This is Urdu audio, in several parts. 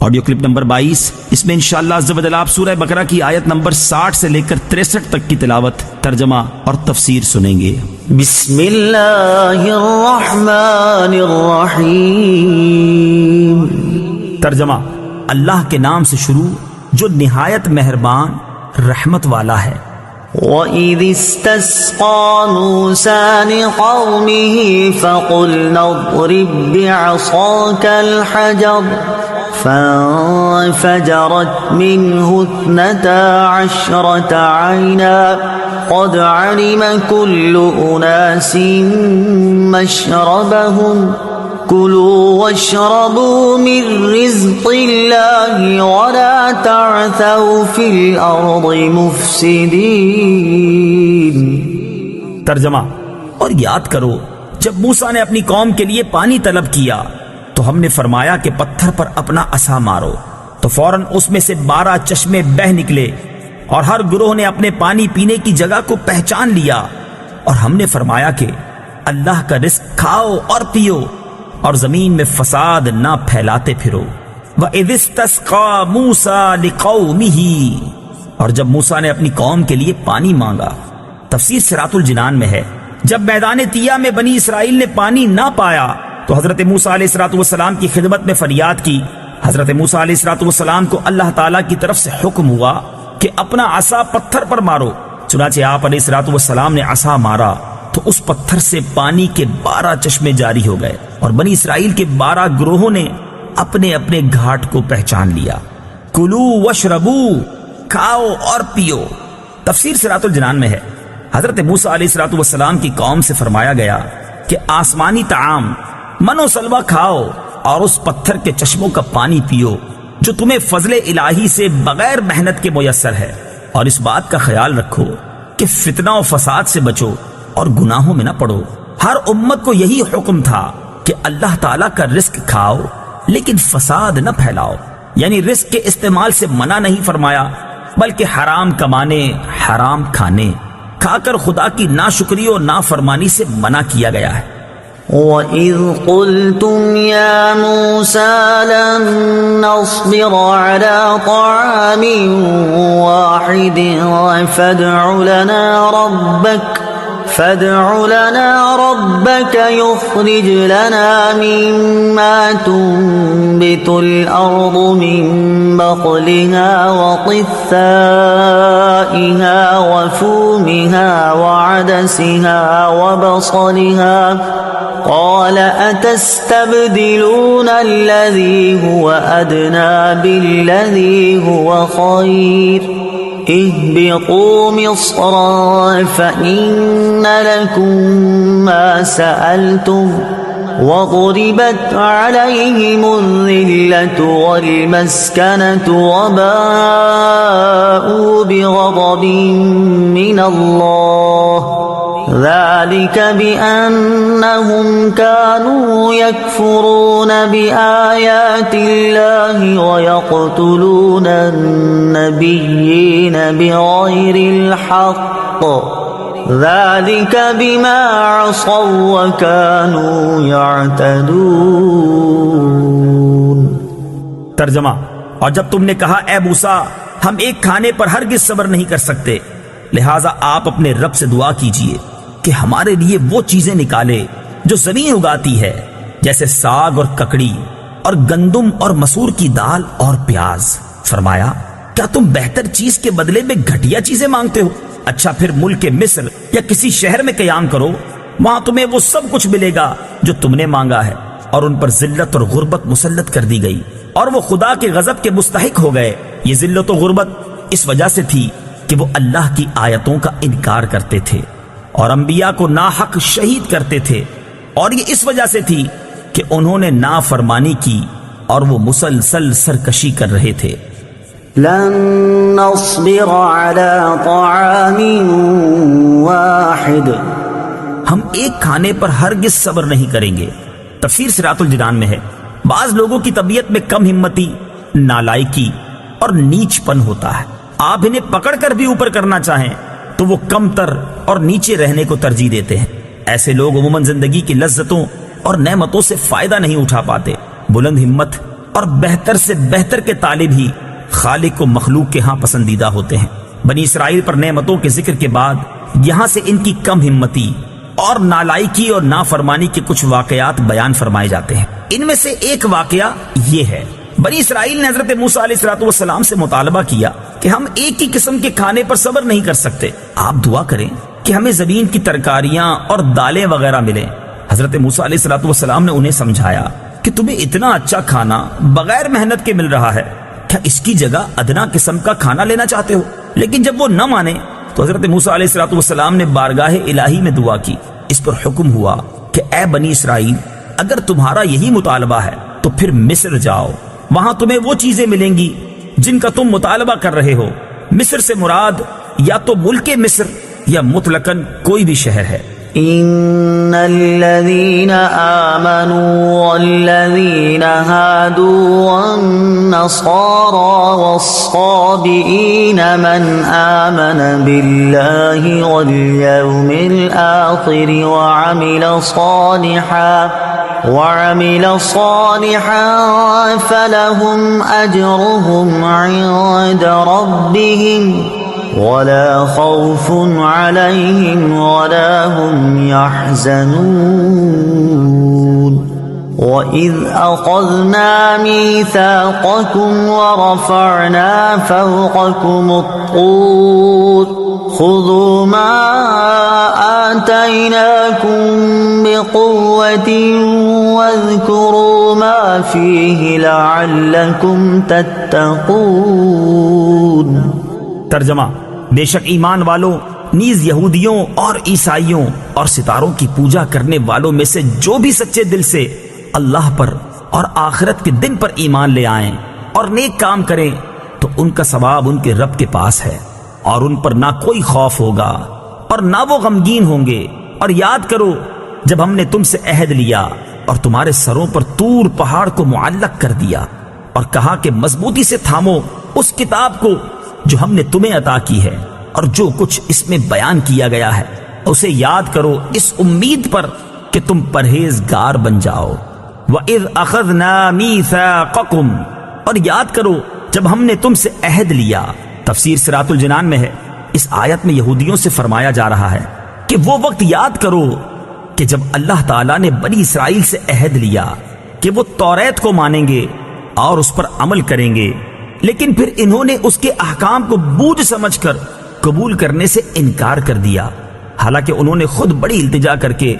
آڈیو کلپ نمبر 22، اس میں انشاءاللہ عز و جل آپ سورہ بقرہ کی آیت نمبر 60 سے لے کر 63 تک کی تلاوت، ترجمہ اور تفسیر سنیں گے۔ بسم اللہ الرحمن الرحیم۔ ترجمہ: اللہ کے نام سے شروع جو نہایت مہربان رحمت والا ہے۔ وَإِذِ اسْتَسْقَىٰ مُوسَىٰ لِقَوْمِهِ فَقُلْنَا اضْرِب بِّعَصَاكَ الْحَجَرَ فَانفَجَرَتْ مِنْهُ 12 عَيْنًا قَدْ عَلِمَ كُلُّ أُنَاسٍ مَّشْرَبَهُمْ كُلُوا وَاشْرَبُوا مِن رِّزْقِ اللَّهِ وَلَا تَعْثَوْا فِي الْأَرْضِ مُفْسِدِينَ۔ ترجمہ: اور یاد کرو جب موسیٰ نے اپنی قوم کے لیے پانی طلب کیا تو ہم نے فرمایا کہ پتھر پر اپنا عصا مارو، تو فوراً اس میں سے 12 چشمے بہہ نکلے، اور ہر گروہ نے اپنے پانی پینے کی جگہ کو پہچان لیا، اور ہم نے فرمایا کہ اللہ کا رزق کھاؤ اور پیو اور زمین میں فساد نہ پھیلاتے پھرو۔ وَإِذِ اسْتَسْقَىٰ مُوسَىٰ لِقَوْمِهِ، اور جب موسیٰ نے اپنی قوم کے لیے پانی مانگا۔ تفسیر صراط الجنان میں ہے جب میدان طیہ میں بنی اسرائیل نے پانی نہ پایا تو حضرت موسیٰ علیہ السلام کی خدمت میں فریاد کی۔ حضرت موسیٰ علیہ السلام کو اللہ تعالیٰ کی طرف سے حکم ہوا کہ اپنا عصا پتھر پر مارو، چنانچہ آپ علیہ السلام نے عصا مارا تو اس پتھر سے پانی کے 12 چشمے جاری ہو گئے، اور بنی اسرائیل کے 12 گروہوں نے اپنے اپنے گھاٹ کو پہچان لیا۔ کلو وشربو، کھاؤ اور پیو۔ تفسیر صراط الجنان میں ہے حضرت موسیٰ علیہ السلام کی قوم سے فرمایا گیا کہ آسمانی طعام من و سلوہ کھاؤ اور اس پتھر کے چشموں کا پانی پیو جو تمہیں فضل الہی سے بغیر محنت کے میسر ہے، اور اس بات کا خیال رکھو کہ فتنہ و فساد سے بچو اور گناہوں میں نہ پڑو۔ ہر امت کو یہی حکم تھا کہ اللہ تعالیٰ کا رزق کھاؤ لیکن فساد نہ پھیلاؤ، یعنی رزق کے استعمال سے منع نہیں فرمایا بلکہ حرام کمانے، حرام کھانے، کھا کر خدا کی ناشکری اور نافرمانی سے منع کیا گیا ہے۔ وَإِذْ قُلْتُمْ يَا مُوسَىٰ لَن نَّصْبِرَ عَلَىٰ طَعَامٍ وَاحِدٍ فادع لنا ربك يخرج لنا مما تنبت الأرض من بقلها وقثائها وفومها وعدسها وبصلها قال أتستبدلون الذي هو أدنى بالذي هو خير اهبطوا مصرا فإن لكم ما سألتم وضربت عليهم الذلة والمسكنة وباءوا بغضب من الله ذلك بأنهم كانوا يكفرون بآيات الله ويقتلون النبيين بغير الحق ذلك بما عصوا وكانوا يعتدون۔ ترجمہ: اور جب تم نے کہا اے موسیٰ ہم ایک کھانے پر ہرگز صبر نہیں کر سکتے، لہٰذا آپ اپنے رب سے دعا کیجئے کہ ہمارے لیے وہ چیزیں نکالے جو زمین اگاتی ہے، جیسے ساگ اور ککڑی اور گندم اور مسور کی دال اور پیاز۔ فرمایا کیا تم بہتر چیز کے بدلے میں گھٹیا چیزیں مانگتے ہو؟ اچھا پھر ملک مصر یا کسی شہر میں قیام کرو، وہاں تمہیں وہ سب کچھ ملے گا جو تم نے مانگا ہے، اور ان پر ذلت اور غربت مسلط کر دی گئی اور وہ خدا کے غضب کے مستحق ہو گئے۔ یہ ذلت و غربت اس وجہ سے تھی کہ وہ اللہ کی آیتوں کا انکار کرتے تھے اور انبیاء کو ناحق شہید کرتے تھے، اور یہ اس وجہ سے تھی کہ انہوں نے نافرمانی کی اور وہ مسلسل سرکشی کر رہے تھے۔ لن نصبر على طعام واحد، ہم ایک کھانے پر ہرگز صبر نہیں کریں گے۔ تفسیر صراط الجنان میں ہے بعض لوگوں کی طبیعت میں کم ہمتی، نالائکی اور نیچ پن ہوتا ہے، آپ انہیں پکڑ کر بھی اوپر کرنا چاہیں تو وہ کم تر اور نیچے رہنے کو ترجیح دیتے ہیں۔ ایسے لوگ عموماً زندگی کی لذتوں اور نعمتوں سے فائدہ نہیں اٹھا پاتے۔ بلند ہمت اور بہتر سے بہتر کے طالب ہی خالق و مخلوق کے ہاں پسندیدہ ہوتے ہیں۔ بنی اسرائیل پر نعمتوں کے ذکر کے بعد یہاں سے ان کی کم ہمتی اور نالائکی اور نافرمانی کے کچھ واقعات بیان فرمائے جاتے ہیں۔ ان میں سے ایک واقعہ یہ ہے، بنی اسرائیل نے حضرت موسیٰ علیہ السلام سے مطالبہ کیا کہ ہم ایک ہی قسم کے کھانے پر صبر نہیں کر سکتے، آپ دعا کریں کہ ہمیں زمین کی ترکاریاں اور دالیں وغیرہ ملیں۔ حضرت موسیٰ علیہ السلام نے انہیں سمجھایا کہ تمہیں اتنا اچھا کھانا بغیر محنت کے مل رہا ہے، کیا اس کی جگہ ادنا قسم کا کھانا لینا چاہتے ہو؟ لیکن جب وہ نہ مانے تو حضرت موسیٰ علیہ السلام نے بارگاہ الہی میں دعا کی۔ اس پر حکم ہوا کہ اے بنی اسرائیل، اگر تمہارا یہی مطالبہ ہے تو پھر مصر جاؤ، وہاں تمہیں وہ چیزیں ملیں گی جن کا تم مطالبہ کر رہے ہو۔ مصر سے مراد یا تو ملک مصر یا مطلقاً کوئی بھی شہر ہے۔ إن الذين آمنوا والذين هادوا والنصارى والصابئين من آمن بالله واليوم الآخر وعمل صالحا فلهم أجرهم عند ربهم ولا خوف عليهم ولا هم يحزنون وإذ أخذنا ميثاقكم ورفعنا فوقكم الطور خذوا ما آتيناكم بقوة واذكروا ما فيه لعلكم تتقون۔ ترجمہ، بے شک ایمان والوں نیز یہودیوں اور عیسائیوں اور ستاروں کی پوجا کرنے والوں میں سے جو بھی سچے دل سے اللہ پر اور آخرت کے دن پر ایمان لے آئیں اور نیک کام کریں تو ان کا ثواب ان کے رب کے پاس ہے، اور ان پر نہ کوئی خوف ہوگا اور نہ وہ غمگین ہوں گے۔ اور یاد کرو جب ہم نے تم سے عہد لیا اور تمہارے سروں پر طور پہاڑ کو معلق کر دیا اور کہا کہ مضبوطی سے تھامو اس کتاب کو جو ہم نے تمہیں عطا کی ہے، اور جو کچھ اس میں بیان کیا گیا ہے اسے یاد کرو اس امید پر کہ تم پرہیزگار بن جاؤ۔ وَإِذْ أَخَذْنَا مِيثَاقَكُمْ، اور یاد کرو جب ہم نے تم سے عہد لیا۔ تفسیر صراط الجنان میں ہے، اس آیت میں یہودیوں سے فرمایا جا رہا ہے کہ وہ وقت یاد کرو کہ جب اللہ تعالیٰ نے بنی اسرائیل سے عہد لیا کہ وہ توریت کو مانیں گے اور اس پر عمل کریں گے، لیکن پھر انہوں نے اس کے احکام کو بوجھ سمجھ کر قبول کرنے سے انکار کر دیا، حالانکہ انہوں نے خود بڑی التجا کر کے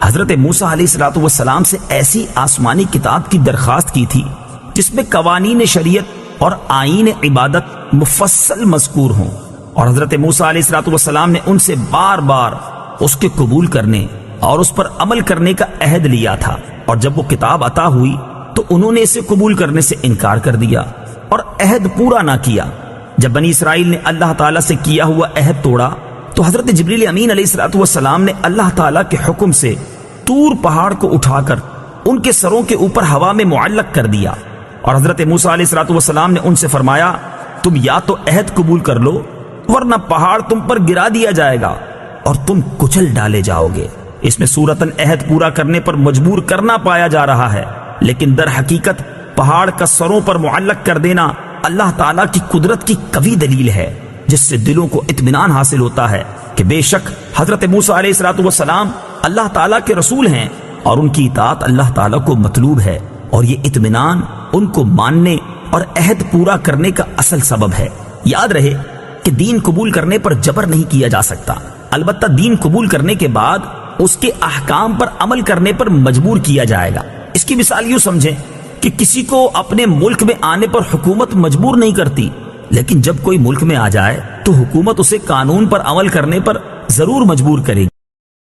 حضرت موسیٰ علیہ السلام سے ایسی آسمانی کتاب کی درخواست کی تھی جس میں قوانین شریعت اور آئین عبادت مفصل مذکور ہوں، اور حضرت موسیٰ علیہ السلام نے ان سے بار بار اس کے قبول کرنے اور اس پر عمل کرنے کا عہد لیا تھا، اور جب وہ کتاب عطا ہوئی تو انہوں نے اسے قبول کرنے سے انکار کر دیا اور عہد پورا نہ کیا۔ جب بنی اسرائیل نے اللہ تعالیٰ سے کیا ہوا عہد توڑا تو حضرت جبریل امین علیہ السلام نے اللہ تعالیٰ کے حکم سے طور پہاڑ کو اٹھا کر ان کے سروں کے اوپر ہوا میں معلق کر دیا، اور حضرت موسیٰ علیہ السلام نے ان سے فرمایا تم یا تو عہد قبول کر لو ورنہ پہاڑ تم پر گرا دیا جائے گا اور تم کچل ڈالے جاؤ گے۔ اس میں صورتاً عہد پورا کرنے پر مجبور کرنا پایا جا رہا ہے، لیکن در حقیقت پہاڑ کا سروں پر معلق کر دینا اللہ تعالیٰ کی قدرت کی قوی دلیل ہے، جس سے دلوں کو اطمینان حاصل ہوتا ہے کہ بے شک حضرت موسیٰ علیہ السلام اللہ تعالیٰ کے رسول ہیں اور ان کی اطاعت اللہ تعالیٰ کو مطلوب ہے، اور یہ اطمینان ان کو ماننے اور عہد پورا کرنے کا اصل سبب ہے۔ یاد رہے کہ دین قبول کرنے پر جبر نہیں کیا جا سکتا، البتہ دین قبول کرنے کے بعد اس کے احکام پر عمل کرنے پر مجبور کیا جائے گا۔ اس کی مثال یوں سمجھیں کہ کسی کو اپنے ملک میں آنے پر حکومت مجبور نہیں کرتی، لیکن جب کوئی ملک میں آ جائے تو حکومت اسے قانون پر عمل کرنے پر ضرور مجبور کرے گی۔